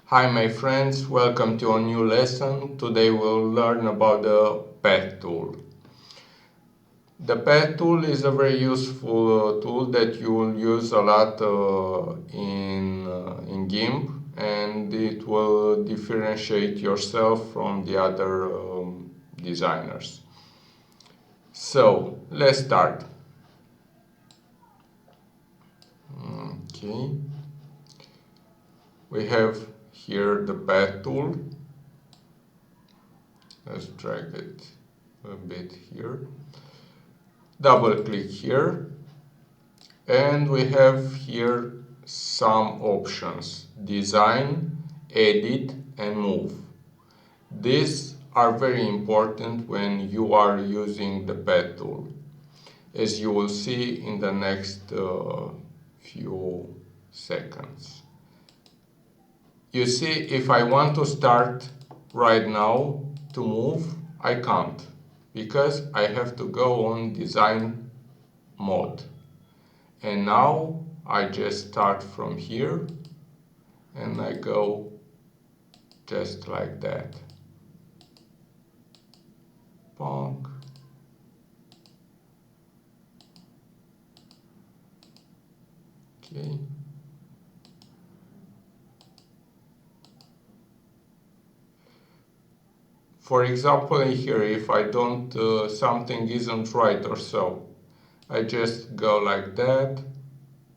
Hi my friends, welcome to a new lesson. Today we'll learn about the path tool. The path tool is a very useful tool that you will use a lot in Gimp, and it will differentiate yourself from the other designers. So let's start. Okay, we have here the path tool. Let's drag it a bit here. Double click here, and we have here some options: design, edit and move. These are very important when you are using the path tool, as you will see in the next few seconds. You see, if I want to start right now to move, I can't, because I have to go on design mode. And now I just start from here and I go just like that. Bonk. Okay. For example, in here, if I don't, something isn't right or so, I just go like that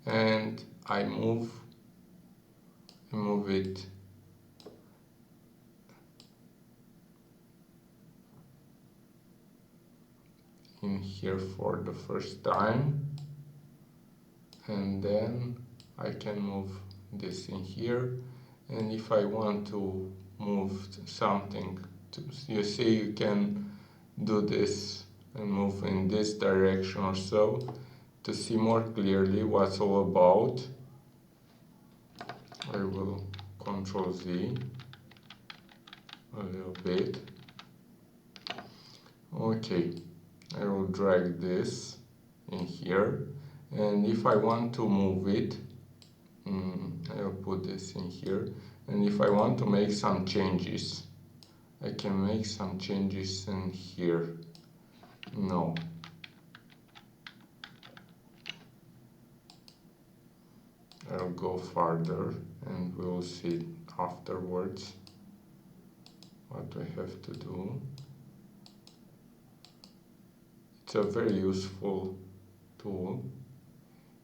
and I move it in here for the first time, and then I can move this in here. And if I want to move something to, you see, you can do this and move in this direction or so. To see more clearly what's all about, I will Control Z a little bit. Okay, I will drag this in here, and if I want to move it, I will put this in here, and if I want to make some changes, I can make some changes in here. No. I'll go farther and we'll see afterwards what I have to do. It's a very useful tool.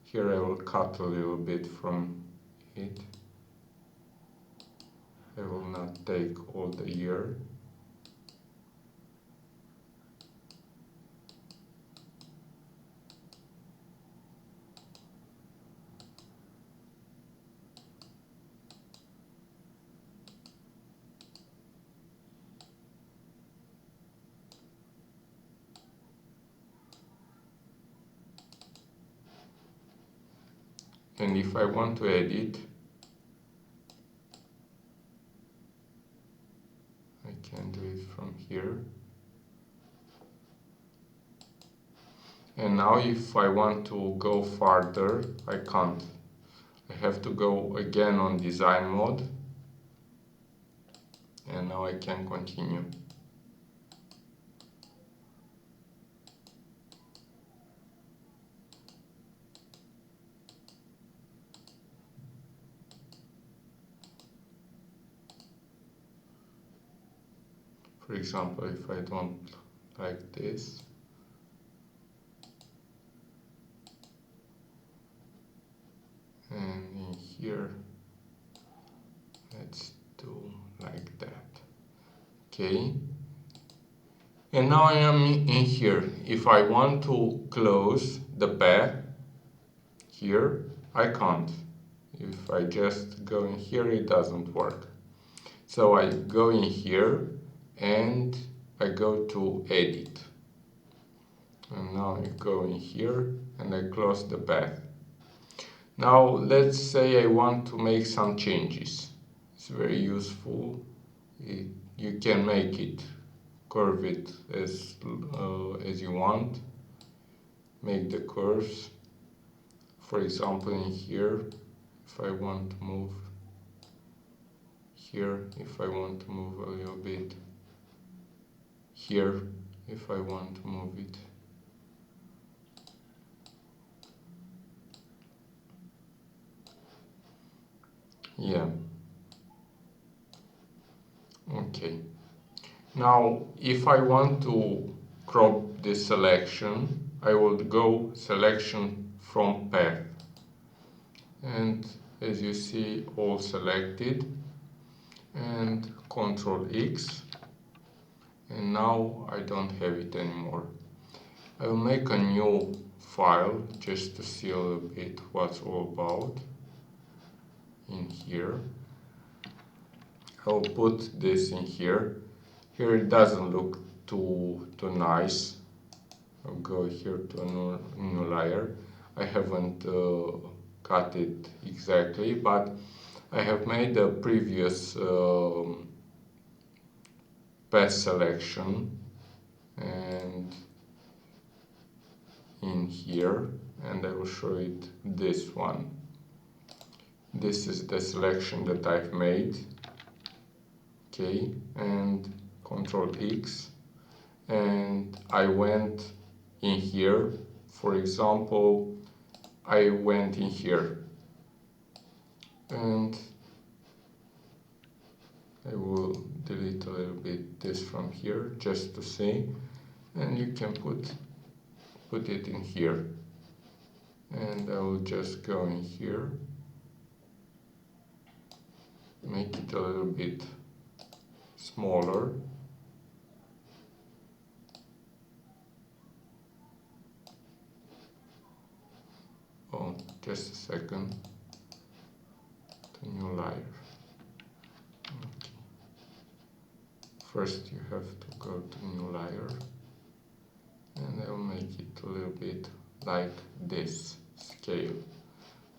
Here I will cut a little bit from it. I will not take all the ear. And if I want to edit, I can do it from here. And now if I want to go farther, I can't. I have to go again on design mode, and now I can continue. For example, if I don't like this, and in here, let's do like that. Okay. And now I am in here. If I want to close the path here, I can't. If I just go in here, it doesn't work. So I go in here and I go to edit. And now I go in here and I close the path. Now let's say I want to make some changes. It's very useful. You can make it, curve it as you want. Make the curves. For example, in here, if I want to move here if I want to move a little bit, here if I want to move it. Yeah. Okay. Now, if I want to crop this selection, I would go selection from path. And as you see, all selected, and Ctrl X, and now I don't have it anymore. I will make a new file just to see a little bit what's all about in here. I'll put this in here. Here it doesn't look too nice. I'll go here to a new layer. I haven't cut it exactly, but I have made a previous path selection and in here, and I will show it this one. This is the selection that I've made. Okay, and Ctrl X, and I went in here. For example, I went in here, and I will delete a little bit this from here just to see, and you can put it in here, and I will just go in here, make it a little bit smaller. Oh, just a second. The new layer. Okay. First you have to go to new layer, and I will make it a little bit like this scale.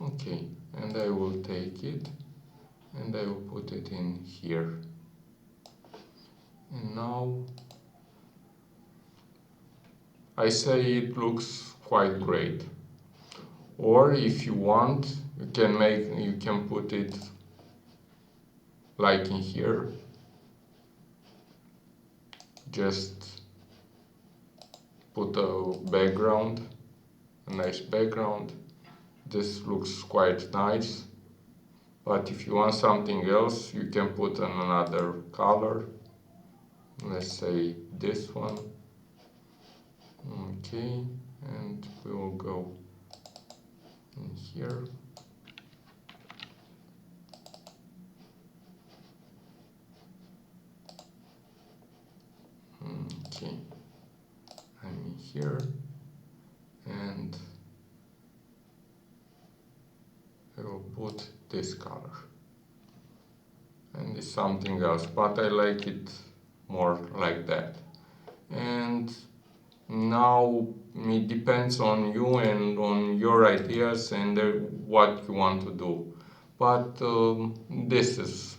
Okay, and I will take it and I will put it in here. And now I say it looks quite great. Or if you want, you can put it like in here. Just put a background, a nice background. This looks quite nice. But if you want something else, you can put another color. Let's say this one. Okay, and we will go in here. Okay, I'm in here, and I will put this color. And it's something else, but I like it more like that. And now it depends on you and on your ideas and what you want to do. But this is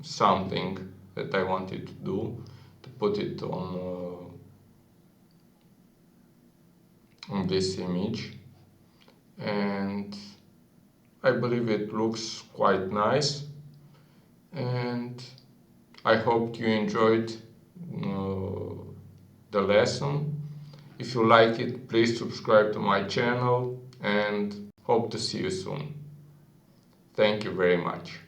something that I wanted to do, to put it on this image, and I believe it looks quite nice, and I hope you enjoyed the lesson. If you like it, please subscribe to my channel, and hope to see you soon. Thank you very much.